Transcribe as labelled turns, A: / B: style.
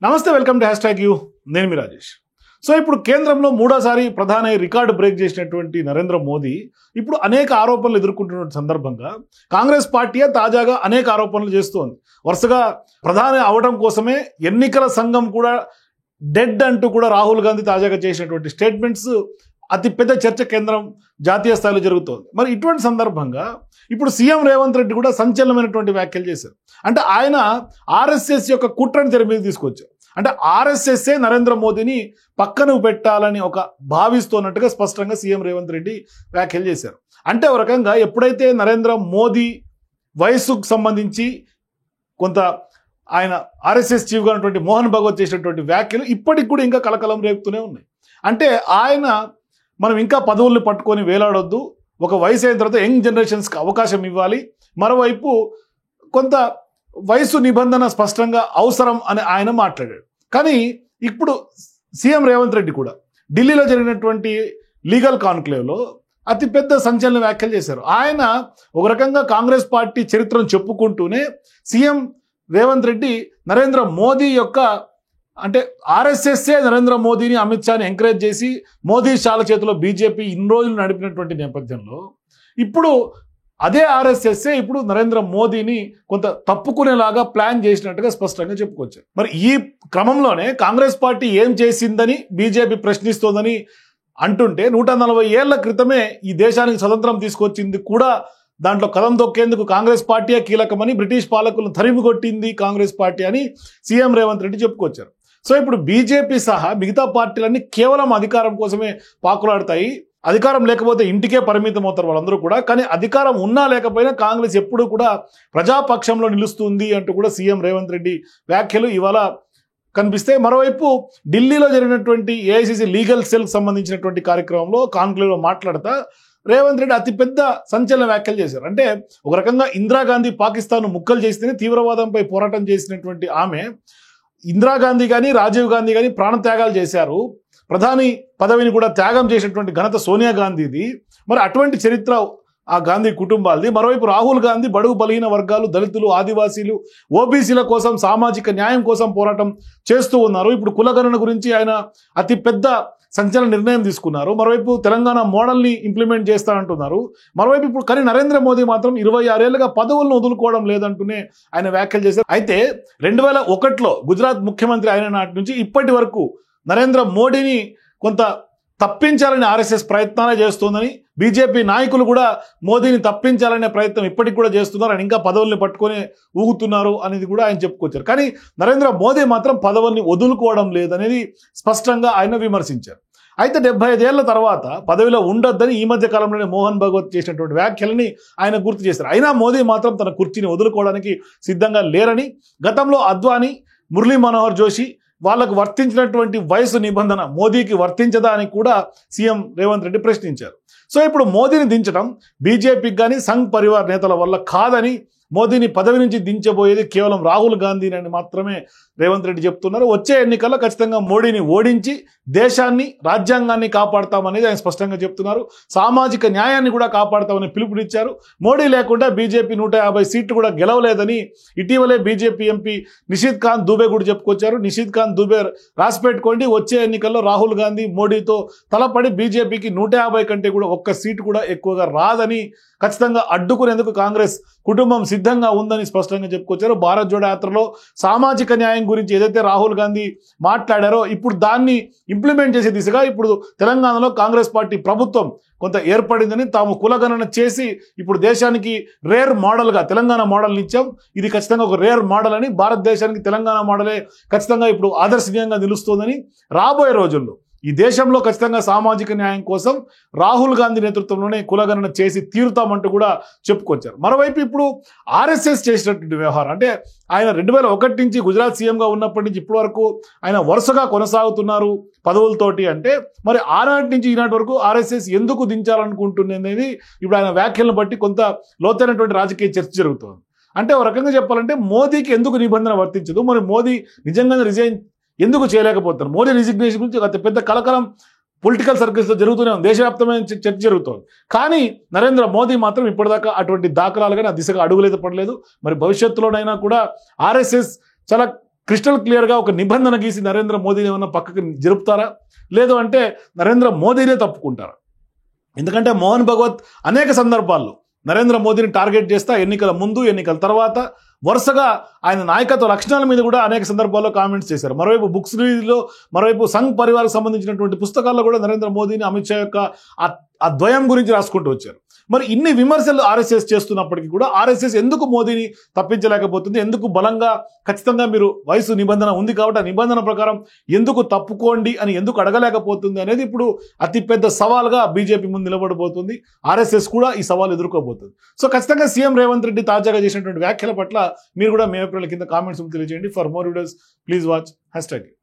A: నమస్తే welcome to #you నేను మీ Rajesh. So ఇప్పుడు కేంద్రంలో మూడోసారి ప్రధాని రికార్డు బ్రేక్ చేసినటువంటి నరేంద్ర మోదీ ఇప్పుడు అనేక ఆరోపణలు ఎదుర్కొంటున్న సందర్భంగా కాంగ్రెస్ పార్టీ తాజాగా అనేక ఆరోపణలు చేస్తోంది. వరుసగా ప్రధాని అవడం కోసమే ఎన్నికల సంఘం కూడా డెడ్ అంటూ కూడా రాహుల్ గాంధీ తాజాగా చేసినటువంటి స్టేట్మెంట్స్ అతిపెద్ద చర్చ కేంద్రం జాతీయ స్థాయిలో జరుగుతోంది. మరి ఇటువంటి సందర్భంగా ఇప్పుడు సీఎం రేవంత్ రెడ్డి కూడా సంచలనమైనటువంటి వ్యాఖ్యలు చేశారు. అంటే ఆయన ఆర్ఎస్ఎస్ యొక్క కుట్రని తెర మీద తీసుకొచ్చారు. అంటే ఆర్ఎస్ఎస్ఏ నరేంద్ర మోదీని పక్కన పెట్టాలని ఒక భావిస్తున్నట్టుగా స్పష్టంగా సీఎం రేవంత్ రెడ్డి వ్యాఖ్యలు చేశారు. అంటే ఒక రకంగా ఎప్పుడైతే నరేంద్ర మోదీ వయస్సుకు సంబంధించి కొంత ఆయన ఆర్ఎస్ఎస్ చీఫ్గా ఉన్నటువంటి మోహన్ భగవత్ చేసినటువంటి వ్యాఖ్యలు ఇప్పటికి కూడా ఇంకా కలకలం రేపుతూనే ఉన్నాయి. అంటే ఆయన మనం ఇంకా పదవుల్ని పట్టుకొని వేలాడొద్దు, ఒక వయసు అయిన తర్వాత యంగ్ జనరేషన్స్కి అవకాశం ఇవ్వాలి, మరోవైపు కొంత వయసు నిబంధన స్పష్టంగా అవసరం అని ఆయన మాట్లాడాడు. కానీ ఇప్పుడు సీఎం రేవంత్ రెడ్డి కూడా ఢిల్లీలో జరిగినటువంటి లీగల్ కాన్క్లేవ్లో అతిపెద్ద సంచలన వ్యాఖ్యలు చేశారు. ఆయన ఒక రకంగా కాంగ్రెస్ పార్టీ చరిత్రను చెప్పుకుంటూనే సీఎం రేవంత్ రెడ్డి నరేంద్ర మోదీ యొక్క అంటే ఆర్ఎస్ఎస్ఏ నరేంద్ర మోదీని అమిత్ షాని ఎంకరేజ్ చేసి మోదీ షాల చేతిలో బీజేపీ ఇన్ని రోజులు నడిపినటువంటి నేపథ్యంలో ఇప్పుడు అదే ఆర్ఎస్ఎస్ఏ ఇప్పుడు నరేంద్ర మోదీని కొంత తప్పుకునేలాగా ప్లాన్ చేసినట్టుగా స్పష్టంగా చెప్పుకోవచ్చు. మరి ఈ క్రమంలోనే కాంగ్రెస్ పార్టీ ఏం చేసిందని బీజేపీ ప్రశ్నిస్తోందని అంటుంటే 140 ఏళ్ల క్రితమే ఈ దేశానికి స్వతంత్రం తీసుకొచ్చింది కూడా దాంట్లో కదం తొక్కేందుకు కాంగ్రెస్ పార్టీయే కీలకమని, బ్రిటిష్ పాలకులను తరిమి కొట్టింది కాంగ్రెస్ పార్టీ అని సీఎం రేవంత్ రెడ్డి చెప్పుకొచ్చారు. సో ఇప్పుడు బీజేపీ సహా మిగతా పార్టీలన్నీ కేవలం అధికారం కోసమే పాకులాడతాయి, అధికారం లేకపోతే ఇంటికే పరిమితం అవుతారు వాళ్ళందరూ కూడా, కానీ అధికారం ఉన్నా లేకపోయినా కాంగ్రెస్ ఎప్పుడూ కూడా ప్రజాపక్షంలో నిలుస్తుంది అంటూ కూడా సీఎం రేవంత్ రెడ్డి వ్యాఖ్యలు ఇవాళ కనిపిస్తే, మరోవైపు ఢిల్లీలో జరిగినటువంటి ఏఐసీసీ లీగల్ సెల్కి సంబంధించినటువంటి కార్యక్రమంలో కాన్క్లేవ్లో మాట్లాడుతూ రేవంత్ రెడ్డి అతిపెద్ద సంచలన వ్యాఖ్యలు చేశారు. అంటే ఒక రకంగా ఇందిరాగాంధీ పాకిస్తాన్ ముక్కలు చేస్తేనే తీవ్రవాదంపై పోరాటం చేసినటువంటి ఆమె, ఇందిరాగాంధీ కానీ రాజీవ్ గాంధీ కానీ ప్రాణత్యాగాలు చేశారు, ప్రధాని పదవిని కూడా త్యాగం చేసినటువంటి ఘనత సోనియా గాంధీది, మరి అటువంటి చరిత్ర ఆ గాంధీ కుటుంబాలది. మరోవైపు రాహుల్ గాంధీ బడుగు బలహీన వర్గాలు, దళితులు, ఆదివాసీలు, ఓబీసీల కోసం, సామాజిక న్యాయం కోసం పోరాటం చేస్తూ ఉన్నారు. ఇప్పుడు కులగణన గురించి ఆయన అతిపెద్ద సంచలన నిర్ణయం తీసుకున్నారు. మరోవైపు తెలంగాణ మోడల్ని ఇంప్లిమెంట్ చేస్తానంటున్నారు. మరోవైపు ఇప్పుడు కానీ నరేంద్ర మోదీ మాత్రం 26 ఏళ్ళుగా పదవులను వదులుకోవడం లేదంటూనే ఆయన వ్యాఖ్యలు చేశారు. అయితే 2001లో గుజరాత్ ముఖ్యమంత్రి అయిన నాటి నుంచి ఇప్పటి వరకు నరేంద్ర మోడీని కొంత తప్పించాలని ఆర్ఎస్ఎస్ ప్రయత్నాలే చేస్తోందని, బీజేపీ నాయకులు కూడా మోదీని తప్పించాలనే ప్రయత్నం ఇప్పటికి కూడా చేస్తున్నారు, ఆయన ఇంకా పదవుల్ని పట్టుకొని ఊగుతున్నారు అనేది కూడా ఆయన చెప్పుకొచ్చారు. కానీ నరేంద్ర మోదీ మాత్రం పదవుల్ని వదులుకోవడం లేదనేది స్పష్టంగా ఆయన విమర్శించారు. అయితే 75 ఏళ్ల తర్వాత పదవిలో ఉండొద్దని ఈ మధ్య కాలంలోనే మోహన్ భగవత్ చేసినటువంటి వ్యాఖ్యలని ఆయన గుర్తు చేశారు. అయినా మోదీ మాత్రం తన కుర్చీని వదులుకోవడానికి సిద్ధంగా లేరని, గతంలో అద్వానీ, మురళీ మనోహర్ జోషి వాళ్ళకు వర్తించినటువంటి వయసు నిబంధన మోదీకి వర్తించదా అని కూడా సీఎం రేవంత్ రెడ్డి ప్రశ్నించారు. సో ఇప్పుడు మోదీని దించడం బీజేపీకి కానీ సంఘ్ పరివార్ నేతల వల్ల కాదని, మోదీని పదవి నుంచి దించబోయేది కేవలం రాహుల్ గాంధీని మాత్రమే రేవంత్ రెడ్డి చెప్తున్నారు. వచ్చే ఎన్నికల్లో ఖచ్చితంగా మోడీని ఓడించి దేశాన్ని, రాజ్యాంగాన్ని కాపాడతామనేది ఆయన స్పష్టంగా చెప్తున్నారు. సామాజిక న్యాయాన్ని కూడా కాపాడతామని పిలుపునిచ్చారు. మోడీ లేకుండా బీజేపీ 150 సీట్లు కూడా గెలవలేదని ఇటీవలే బీజేపీ ఎంపీ నిషిత్ ఖాన్ దూబే కూడా చెప్పుకొచ్చారు. నిషిత్ ఖాన్ దూబే రాసిపెట్టుకోండి, వచ్చే ఎన్నికల్లో రాహుల్ గాంధీ మోడీతో తలపడి బీజేపీకి 150 కంటే కూడా ఒక్క సీటు కూడా ఎక్కువగా రాదని, ఖచ్చితంగా అడ్డుకునేందుకు కాంగ్రెస్ కుటుంబం సిద్ధంగా ఉందని స్పష్టంగా చెప్పుకొచ్చారు. భారత్ జోడో యాత్రలో సామాజిక న్యాయం గురించి ఏదైతే రాహుల్ గాంధీ మాట్లాడారో ఇప్పుడు దాన్ని ఇంప్లిమెంట్ చేసే దిశగా ఇప్పుడు తెలంగాణలో కాంగ్రెస్ పార్టీ ప్రభుత్వం కొంత ఏర్పడిందని, తాము కులగణన చేసి ఇప్పుడు దేశానికి రేర్ మోడల్గా తెలంగాణ మోడల్ని ఇచ్చాం, ఇది ఖచ్చితంగా ఒక రేర్ మోడల్ అని, భారతదేశానికి తెలంగాణ మోడలే ఖచ్చితంగా ఇప్పుడు ఆదర్శనీయంగా నిలుస్తోందని, రాబోయే రోజుల్లో ఈ దేశంలో ఖచ్చితంగా సామాజిక న్యాయం కోసం రాహుల్ గాంధీ నేతృత్వంలోనే కులగణన చేసి తీరుతామంటూ కూడా చెప్పుకొచ్చారు. మరోవైపు ఇప్పుడు ఆర్ఎస్ఎస్ చేసినటువంటి వ్యవహారం అంటే ఆయన 2001 నుంచి గుజరాత్ సీఎంగా ఉన్నప్పటి నుంచి ఇప్పటి వరకు ఆయన వరుసగా కొనసాగుతున్నారు పదవులతోటి. అంటే మరి ఆనాటి నుంచి ఈనాటి వరకు ఆర్ఎస్ఎస్ ఎందుకు దించాలనుకుంటుంది అనేది ఇప్పుడు ఆయన వ్యాఖ్యలను బట్టి కొంత లోతైనటువంటి రాజకీయ చర్చ జరుగుతుంది. అంటే ఒక రకంగా చెప్పాలంటే మోదీకి ఎందుకు నిబంధన వర్తించదు, మరి మోదీ నిజంగానే రిజైన్ ఎందుకు చేయలేకపోతారు, మోదీ రిజిగ్నేషన్ గురించి అతి పెద్ద కలకలం పొలిటికల్ సర్కిల్స్లో జరుగుతూనే ఉంది, దేశవ్యాప్తమైన చర్చ జరుగుతోంది. కానీ నరేంద్ర మోదీ మాత్రం ఇప్పటిదాకా అటువంటి దాఖలాలు కానీ ఆ దిశగా అడుగులేదు పడలేదు. మరి భవిష్యత్తులోనైనా కూడా ఆర్ఎస్ఎస్ చాలా క్రిస్టల్ క్లియర్గా ఒక నిబంధన గీసి నరేంద్ర మోదీని ఏమన్నా పక్కకి జరుపుతారా, లేదు అంటే నరేంద్ర మోదీనే తప్పుకుంటారా? ఎందుకంటే మోహన్ భగవత్ అనేక సందర్భాల్లో నరేంద్ర మోదీని టార్గెట్ చేస్తా ఎన్నికల ముందు ఎన్నికల తర్వాత వరుసగా ఆయన నాయకత్వ లక్షణాల మీద కూడా అనేక సందర్భాల్లో కామెంట్స్ చేశారు. మరోవైపు బుక్స్ రిలీజ్లో, మరోవైపు సంఘ్ పరివార్కి సంబంధించినటువంటి పుస్తకాల్లో కూడా నరేంద్ర మోదీని, అమిత్ షా యొక్క ఆ ద్వయం గురించి రాసుకుంటూ వచ్చారు. మరి ఇన్ని విమర్శలు ఆర్ఎస్ఎస్ చేస్తున్నప్పటికీ కూడా ఆర్ఎస్ఎస్ ఎందుకు మోదీని తప్పించలేకపోతుంది? ఎందుకు బలంగా ఖచ్చితంగా మీరు వయసు నిబంధన ఉంది కాబట్టి ఆ నిబంధన ప్రకారం ఎందుకు తప్పుకోండి అని ఎందుకు అడగలేకపోతుంది అనేది ఇప్పుడు అతిపెద్ద సవాల్గా బీజేపీ ముందు నిలబడబోతుంది. ఆర్ఎస్ఎస్ కూడా ఈ సవాల్ ఎదుర్కోబోతుంది. సో ఖచ్చితంగా సీఎం రేవంత్ రెడ్డి తాజాగా చేసినటువంటి వ్యాఖ్యల పట్ల మీరు కూడా మీ అభిప్రాయాల కింద కామెంట్స్ తెలియజేయండి. For more videos please watch #.